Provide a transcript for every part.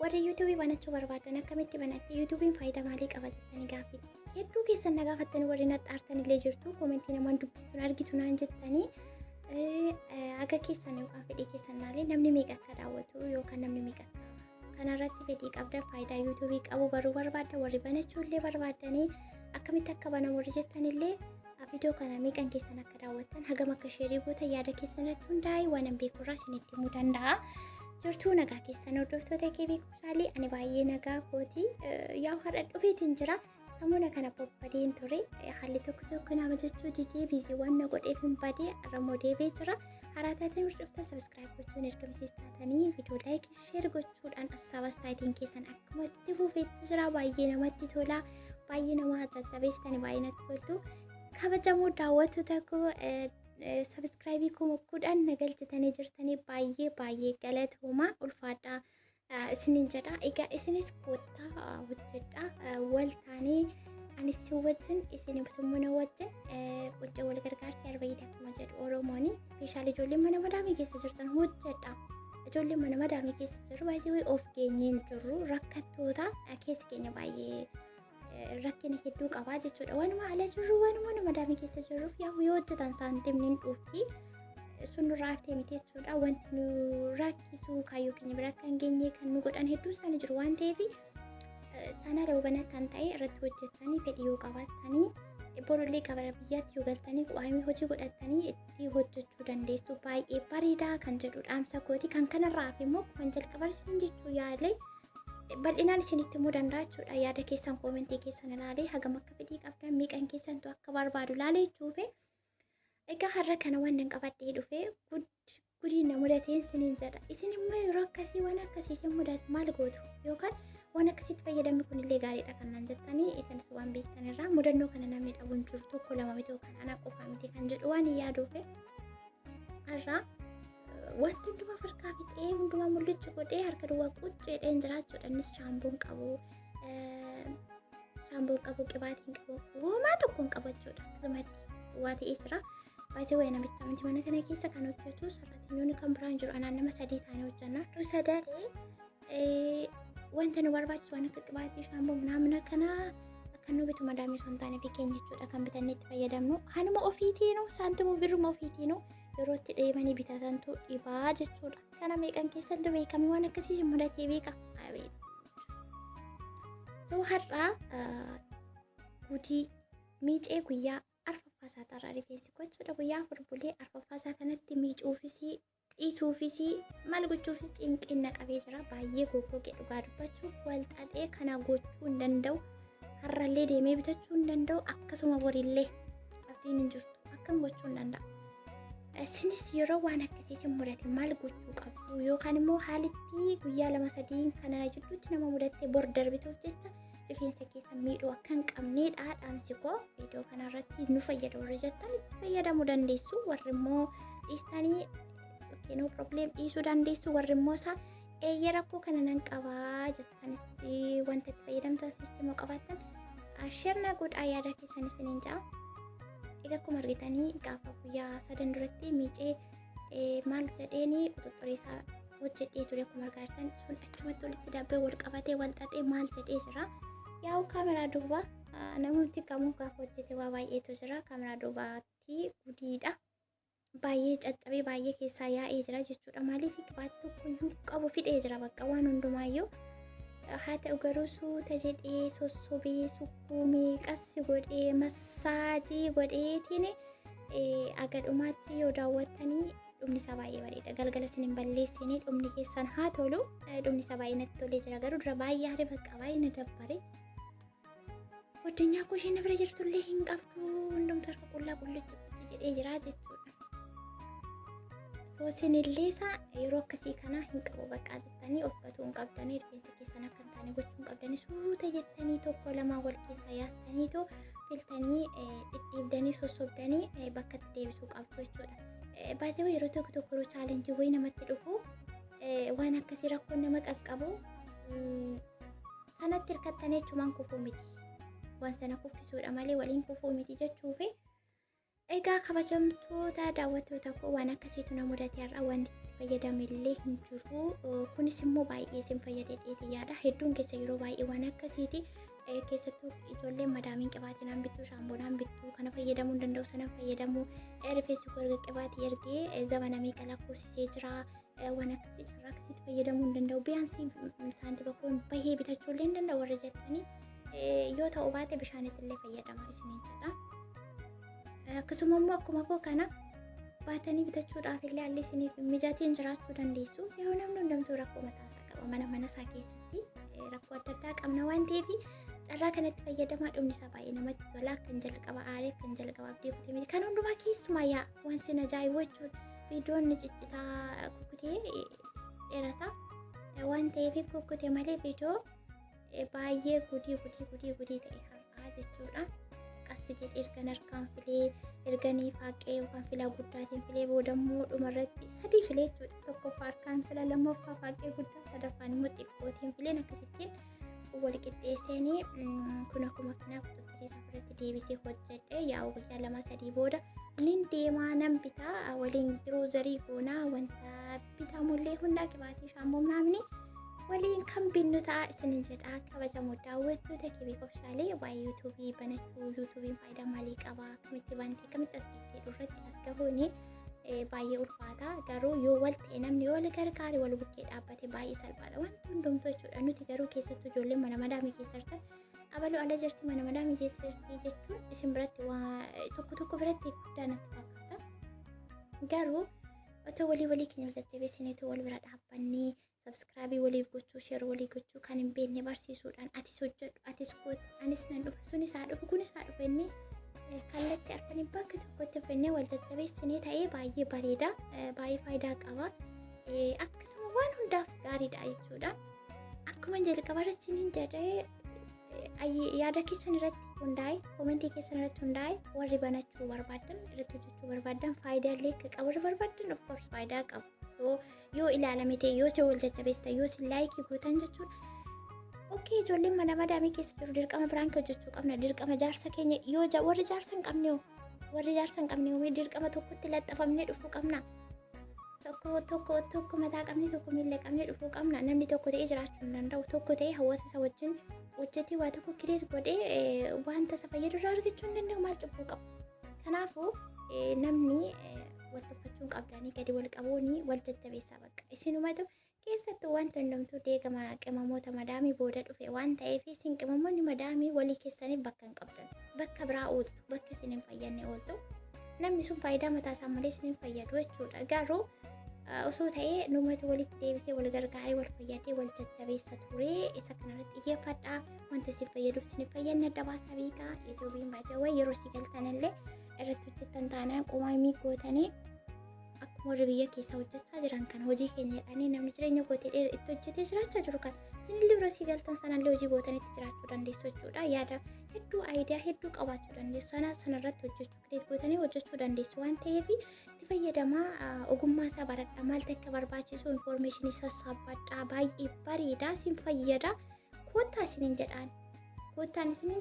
warri yuutuubii banachuu barbaadan akkamitti banatte yuutuubiin faayidaa maalii qaba jettanii gaaffii hedduu keessan na gaafattanii warri naxxaartanillee jirtu koomentii namaan dubbisuun argitu naan jettanii aga keessan yookaan fedhii keessan naalee namni meeqa akka daawwatu yookaan namni meeqa kanarratti fedhii qabdan faayidaa yuutuubii qabu baruu barbaadda warri banachuullee barbaadanii akkamitti akka banamu warri jettanillee viidiyoo kana meeqan keessan akka daawwattan hagam akka sheerii goota yaada keessanirratti hundaa'e waan hin beekurraa isinitti himuu danda'a. Jirtuu nagaa keessan hordoftoota kee beekumsaalii ani baay'ee nagaa kooti yaa har'a dhufeetiin jira samuuna kana bobbadeen ture haalli tokko nama jechuu didee biiziiwwan na godheef hin badee arramoo deebee jira haraa taatanii hordofta sabiskiraayib gochuun ergamsiistatanii viidiyoo laayik sheer gochuudhaan assaabas taayitiin keessan akkumatti fufeetti jira baay'ee namatti tola baay'ee nama jajjabeessitanii baay'ee natti toltu kabajamoo daawwattoota koo sabiskiraayibii kudhan nagalchitanii jirtanii baay'ee galatooma ulfaadhaa isiniin jedha egaa isinis koottaa hojjedha wal taanee anis si wajjin isinis immoo na wajjin quncee wal gargaartii arbayyidha akkuma jedhu oromooni speeshaal ijoolleen mana madaamii keessa jirtan hojjedha ijoolleen mana madaamii keessa jiru baay'ee of geenyeen jirru rakkattoota keessi keenya baay'ee rakkina hedduu qabaa jechuudha wanuma ala jirru wanuma nama madaamii keessa jirruuf yaa yoo hojjetan saantimni hin dhufi sun nurraa haftee miti jechuudha wanti nu rakkisu kaayyoo keenya bira akka hin geenye kan nu godhan hedduun isaanii jiru waan ta'eef chaanaala hubannaa kan ta'e irratti hojjettanii fedhii yoo qabaatanii borollee qabara biyyaatti yoo galtanii waa'ee hojii godhattanii itti hojjechuu dandeessu baay'ee bareedaa kan jedhu dhaamsa kooti kan kanarraa hafe immoo kan jalqaba isin jechuu yaale bal'inaan isinitti himuu danda'a jechuudha yaada keessan koomentii keessan ilaalee hagam akka fedhii qabdan miiqan keessantu akka barbaadu ilaalee jechuufe egaa har'a kana waan nan qabadhee dhufe gudii na mudateen isiniin jedha isin immoo yeroo akkasii waan akkasii isin mudatu maal gootu yookaan waan akkasitti fayyadamni kunillee gaariidha kan naan jettanii isinis waan beektan irraa mudannoo kana namni dhabuun jiru tokko lama miti yookaan ana qofaa miti kan jedhu waan yaaduufe har'a wanti hundumaa farkaa fixee hundumaa mul'ichu godhee harka duwwaa qucceedhaan jiraachuudha innis shaamboon qabu qibaatiin qabu uumaa tokkoon qabachuudha akkasumatti waa ta'ee jira baay'ee wayii namicha miti mana kana keessa kan hojjetu sararaatinoonni kan biraan jiru anaan nama sadii taanee hojjannaa dur sadaalee wanta nu barbaachisu waan akka qibaatii shaamboo naamna kanaa akka nu bitu madaamii sun taane fi keenya jechuudha kan bitannee itti fayyadamnu hanuma ofiitiinuu saantimoo birruma ofiitiinuu yeroo itti deemanii bitatantu dhibaa jechuudha kana meeqan keessantu beekame waan akkasii mudatee beeka soo har'aa gudii miicee guyyaa arfaffaasaa tarraa rifeensi gochuudha guyyaa afur bulee arfaffaasaa kanatti miicuufisii dhiisuufisii maal gochuufis cinqinna qabee jira baay'ee goggogee dhugaa dubbachuuf wal xaxee kana gochuu hin danda'u har'allee deemee bitachuu hin danda'u akkasuma borillee abdiin hin jirtu akkam gochuu hin danda'a. Isinis yeroo waan akkasii mudate maal gochuu qabdu yookaan immoo haalitti guyyaa 2-3 kana jidduutti nama mudattee bor darbituuf jecha rifeensa keessa miidhuu akka hin qabneedha dhaamsi koo viidiyoo kanarratti nu fayyada warri jettan itti fayyadamuu dandeessu warri immoo dhiistanii no problem dhiisuu dandeessu warri immoo isaa eeyyee rakkoo kana nan qabaa jettanis wanta itti fayyadamtan siisteemoo qabaattan shirna godhaa yaada keessan isiniin ja'a. Egaa akkuma argitanii gaafa guyyaa 3 duratti miicee maal jedheeni quxuxurii isaa hojjedhee ture akkuma argitan sun achumatti walitti dabbee wal qabatee wal xaxee maal jedhee jira yaa'u kaameraa duuba namatti kamuu gaafa hojjete waa baay'eetu jira kaameraa duubaatti gudiidha baay'ee caccabee baay'ee keessaa yaa'ee jira jechuudha maaliif qibaatti tokkoyyuu qabu fixee jira bakka waan hundumaayyuu haa ta'u garuu suuta jedhee sossobee sukkuumee qassi godhee massaajii godheetiin agadhumaatti yoo daawwattanii dhumni isaa baay'ee bareeda galgala isin hin balleessinii dhumni keessan haa tolu dhumni isaa baay'ee natti tolee jira garuu dura baay'ee haadha bakka baay'ee na dabbare Addunyaa koo isheen bira jirtullee hin qabdu hundumtu harka qullaa qullichi jedhee jira jechuudha. Isinillee isaa yeroo akkasii kana hin qabu bakka jettanii of gatuu hin qabdanii rifeensa keessan akka hin taane gochuu hin qabdanii suuta jettanii tokko lama wal keessa yaastanii too filtanii dhidhiibdanii sossobdanii bakka itti deebisuu qabdu jechuudha. Baay'ee yeroo tokko chaalenjii wayii namatti dhufu waan akkasii rakkoon nama qaqqabu sanatti hirkattanii jechuun kufuu miti. Waan sana kuffisuudha malee waliin kufuu miti jechuufi egaa kabajamtoota daawwattoota koo waan akkasiitu na mudate har'a wanti fayyadamillee hin jiru. Kunis immoo baay'ee isin fayyadee yaada. Hedduun keessa yeroo baay'ee waan akkasiiti. Keessattuu ijoolleen madaamiin qibaatiin bittuu shaamboonaan bittuu kana fayyadamuu hin danda'u sana fayyadamuu rifeensi koo erga qibaatii ergee zamana meeqa lakkoofsisee jira waan akkasii carraa akkasitti fayyadamuu hin danda'u. Biyyaansi saantii bakkoon bahee bitachuullee hin danda'u warra jettanii yoo ta'u baate bishaanitti illee fayyadama isiniin jedha. Akkasuma immoo akkuma koo kana baatanii bitachuudhaaf illee haalli isiniif mijaatiin jiraachuu dandeessu. Yoo namni hundumtuu rakkoo mataasaa qaba mana isaa keessatti rakkoo adda addaa qabna waan ta'eef carraa kanatti fayyadamaa dhumni isaa baay'ee namatti tola. Kan jalqaba aaree kan jalqaba abdii kutee miti kan hundumaa keessumaa yaa waan sin ajaa'ibu jechuudha. Viidiyoonni ciccitaa kukkutee dheerata waan ta'eef kukkutee malee viidiyoo baay'ee gudii ta'e har'aa jechuudha. Qassi jedhee ergan harkaan filee erganii faaqee yookaan filaa guddaatiin filee boodammoo dhumarratti sadii filee jechuudha. Tokkoffaa harkaan fila lammaffaa faaqee guddaa sadaffaan immoo xiqqootiin fileen akkasittiin wal qixxeessanii kun akkuma kanaa kututtee safarratti deebisee hojjedhe yaa'u guyyaa 2-3 booda nin deemaa nan bitaa waliin jiruu zarii goonaa wanta bitamullee hundaa qibaatii shaamboo naamni waliin kan binnu ta'a isinin jedha. Kabajamoo daawwattoota Kibee Ofishaalee waa'ee yuutuubii banachuu yuutuubiin faayidaa maalii qaba akkamitti bantee akkamitti as geessee irratti as gahuuni baay'ee ulfaata. Garuu yoo wal ta'e namni yoo wal gargaare wal bukkee dhaabbate baay'ee salphaadha wanti hundumtuu jechuudha. Nuti garuu keessattuu ijoolleen mana madaamii keessa jirtan abaluu ala jirti mana madaamii keessa jirti jechuun isin biratti tokko biratti guddaa natti fakkaata. Garuu otoo walii keenya jajjabeessineetu wal bira dhaabbannee subscribe waliif gochuu share walii gochuu kan hin beekne barsiisuudhaan atis hojjedhu atis gootu anis nan dhufa sunis haa dhufu kunis haa dhufu inni kallattii arfanii bakka tokkotti fennee wal jajjabeessinee ta'ee baay'ee bareeda baay'ee faayidaa qaba. Akkasuma waan hundaaf gaariidha jechuudha. Akkuma jalqaba irratti jedhee yaada keessan irratti hundaa'e koomentii keessan irratti hundaa'e warri banachuu barbaadan irratti hojjechuu barbaadan faayidaa illee akka qabu barbaadan of course faayidaa qabu. Yoo ilaalame ta'e yoo wal jajjabeessita yoo si laayikii gootan jechuudha. Okey ijoolleen mana madaamii keessa jiru dirqama biraan hojjechuu qabna. Dirqama jaarsa keenya yoo warri jaarsa hin qabne dirqama tokkotti laxxafamnee dhufuu qabna. Tokko mataa qabne tokko miila qabne dhufuu qabna. Namni tokko ta'ee jiraachuu hin danda'u. Tokko ta'ee hawaasa isa wajjin hojjetee waa tokko kireet godhee wanta isa fayyadu irraa argachuu hin danda'u. Maal cubbuu qabu? Kanaafuu namni wal tuffachuun qabdanii gadi wal qabuuni wal jajjabeessaa bakka isinumatu keessattuu wanta hundumtuu deegama qimamoota madaamii booda dhufe waan ta'eef isin qimamoonni madaamii walii keessaniif bakka hin qabdan bakka biraa ooltu bakka isin hin fayyadne ooltu namni sun faayidaa mataa isaa malee isin hin fayyadu jechuudha. Garuu osoo ta'ee numatu walitti deebisee wal gargaaree wal fayyadee wal jajjabeessa turee isa kanarratti xiyyeeffadhaa wanta isin fayyaduuf isin fayyadne adda baasaa beekaa. Yuutuubiin baay'ee yeroo si galtanillee irratti hojjetan taanaan qomaa gootanii akkuma warri biyya keessa hojjechaa jiran kana hojii keenya jedhanii namni jireenya gootee itti hojjetee jiraachaa jiru kan isinillee biroo si galtan sanallee hojii gootanitti jiraachuu dandeessu jechuudha. Yaada hedduu aayidiyaa hedduu qabaachuu dandeessu sanarratti hojjechuu kireet gootanii hojjechuu dandeessu waan ta'eef itti fayyadamaa ogummaa isaa baradhaa maal akka barbaachisu infoormeeshinii sassaabbadhaa baay'ee bareedaa isin fayyada. Koottaa isiniin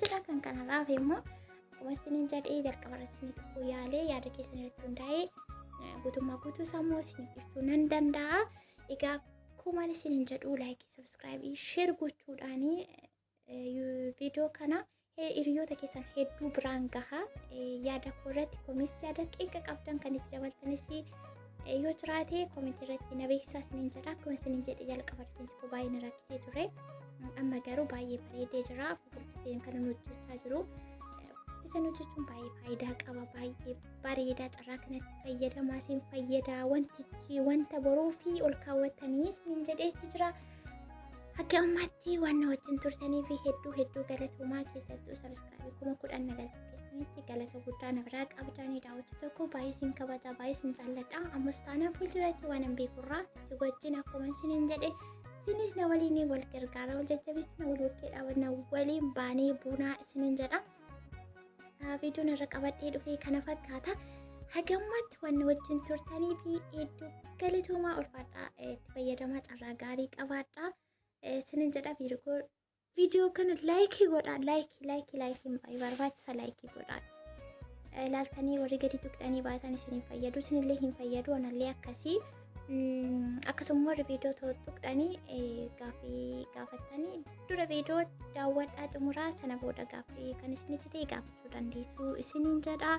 jedhaa kan kanarraaf immoo akkuma isiniin jedhee jalqabarratti isin tokko yaalee yaada keessan irratti hundaa'ee guutummaa guutuu sammuu isiniif ibsuu nan danda'a. Egaa akkuma isiniin jedhu laayikii sabskiraayibii sheer gochuudhaan viidiyoo kana hiriyoota keessan hedduu biraan gahaa. Yaada koo irratti koomentii yaada qeeqa qabdan kan itti dabaltanis yoo jiraate koomentii irratti na beeksisaa isiniin jedha. Akkuma isiniin jedhe jalqabarratti isin baay'ee na rakkisee ture. Amma garuu baay'ee bareedee jira. Fuuldureen kan hojjechaa jiru. Isin hojjechuun baay'ee faayidaa qaba. Baay'ee bareedaa carraa kanatti fayyadamaa isin fayyadaa wantichi wanta boruu fi ol kaawwatanii isiniin jedheetti jira. Akka ammaatti waan na wajjin turtanii fi hedduu galatoomaa keessattuu sabskiraayibii 10,000 na galtan keessanitti galata guddaa na biraa qabdanii daawwachuu tokko baay'ee isin kabaja baay'ee isin jaalladha. Ammas taanaan fuulduratti waan hin beekurraa si wajjin akkuma isiniin jedhe isinis na waliin wal gargaara wal jajjabeessina wal bukkee dhaabanna waliin baanee buunaa isiniin jedha. Viidiyoon irra qabadhee dhufee kana fakkaata. Hagammaatti waan wajjin turtanii fi hedduu galatoomaa ulfaadhaa itti fayyadamaa carraa gaarii qabaadhaa. Isiniin jedha viidiyoo kana laayikii godhaa laayikiin baay'ee barbaachisa laayikii godhaa. Ilaaltanii warri gadi tuqxanii baatan isiniin fayyadu isinillee hin fayyadu anallee akkasii akkasuma viidiyoo tuqxanii gaaffii gaafattanii dura viidiyoo daawwadhaa xumuraa sana booda gaaffii kan isinitti ta'e gaafachuu dandeessu isiniin jedha.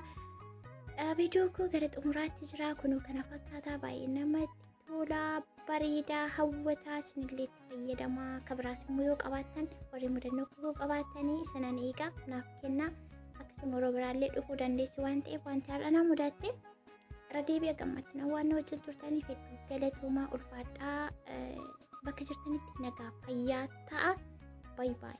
Viidiyoo koo gara xumuraatti jira kunuu kana fakkaataa baay'ee namatti tola bareedaa hawwataa isinillee itti fayyadamaa kabiraas immoo yoo qabaattan warri mudannoo koo qabaattanii sanan eegaa naaf kennaa akkasuma yeroo biraallee dhufuu dandeessu waan ta'eef wanti har'a na mudatte irra deebi'a gammachuun waan wajjin turtaniif hedduu galatoomaa ulfaadhaa bakka jirtanitti nagaa fayyaa ta'a. Bye bye.